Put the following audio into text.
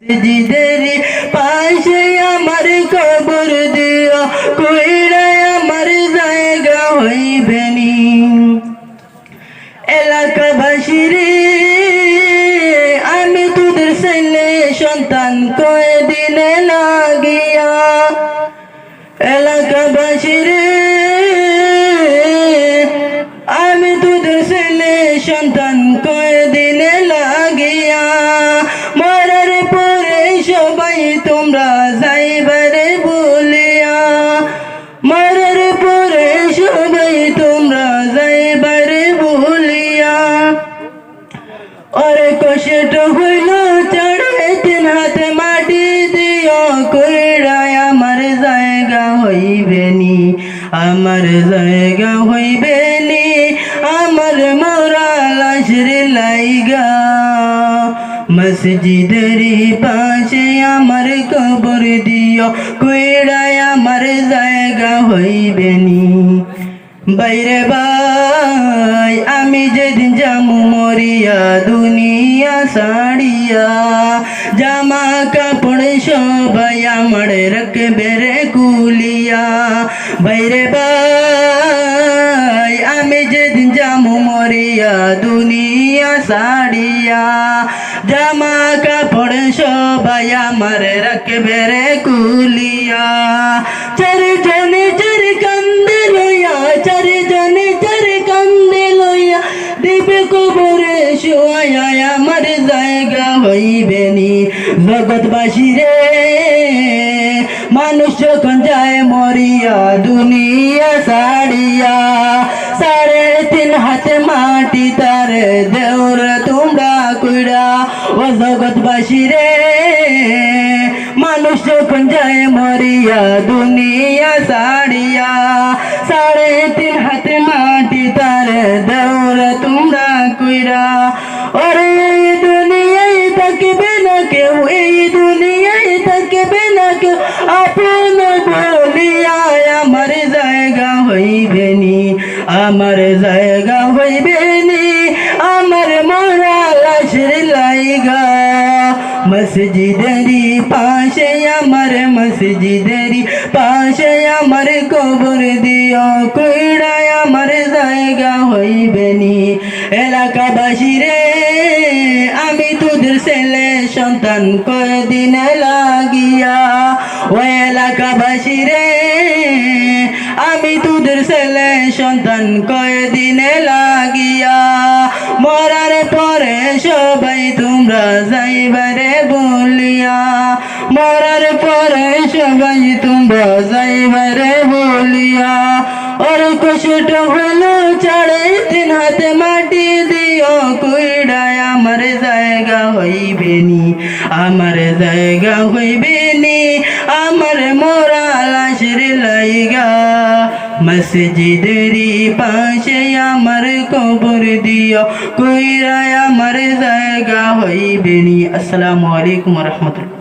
মসজিদের পাশে আমার কবর দিও, কইরা আমার জায়গা হইবে নি। এলাকাবাসী রে, আমি তোদের ছেলে সন্তান কয়দিনে লাগিয়া। এলাকাবাসী রে, আমি তোদের ছেলে সন্তান কয়দিনে লাগিয়া। মরার পরে সবাই তোমরা যাইবারে বলিয়া, মরার পরে সবাই তোমরা যাইবারে বলিয়া। ওরে কষ্ট হইল চড়ে 3 হাত মাটি দিও, কইরা আমার জায়গা হইবে নি, আমার জায়গা হইবে নি, আমার মরা লাশের লাইগা। মসজিদের পাশে আমার কবর দিও, কইরা আমার জায়গা হইবে নি। বাইরে ভাই, আমি যেদিন যামু মরিয়া দুনিয়া ছাড়িয়া, জামা কাপড় সবাই আমার রাখবে রে কুলিয়া। বাইরে ভাই, আমি যেদিন যামু মরিয়া দুনিয়া ছাড়িয়া, জামা কাপড় সবাই আমার রাখবে রে কুলিয়া। চারজনে চার কান্দে লইয়া, চারজনে চার কান্দে লইয়া, দিবে কবরে শোয়া, আমার জায়গা হইবে নি। জগৎবাসী রে, মানুষ যখন যায় মরিয়া দুনিয়া ছাড়িয়া, 3.5 হাত মাটি তার দেওর তোমরা কইরা। ও জগৎবাসী রে, মানুষ যখন যায় মরিয়া দুনিয়া ছাড়িয়া, 3.5 হাত মাটি তার দেওর তোমরা কইরা। ওরে এই দুনিয়ায় থাকবে না কেউ, এই দুনিয়ায় থাকবে না কেউ, আপন বলিয়া আমার জায়গা হইবে নি, আমার জায়গা হইবে নি, আমার মরা লাশের লাইগা। মসজিদের পাশে আমার, মসজিদের পাশে আমার কবর দিও, কইরা আমার জায়গা হইবে নি। এলাকাবাসী রে, আমি তোদের ছেলে সন্তান কয়দিনে লাগিয়া। ও এলাকাবাসী রে, আমি তোদের ছেলে সন্তান কয়দিনে লাগিয়া। মরার পরে সবাই তোমরা যাইবারে বলিয়া, মরার পরে সবাই তোমরা যাইবারে বলিয়া। ওর কষ্ট হলো চড়ে 3 হাত মাটি দিও, কইরা আমার জায়গা হইবে নি, আমার জায়গা হইবে নি, আমার মরা লাশের লাইগা। মসজিদের পাশে আমার কবর দিও, কইরা আমার জায়গা হইবে নি। আসসালামু আলাইকুম ওয়া রাহমাতুল্লাহ।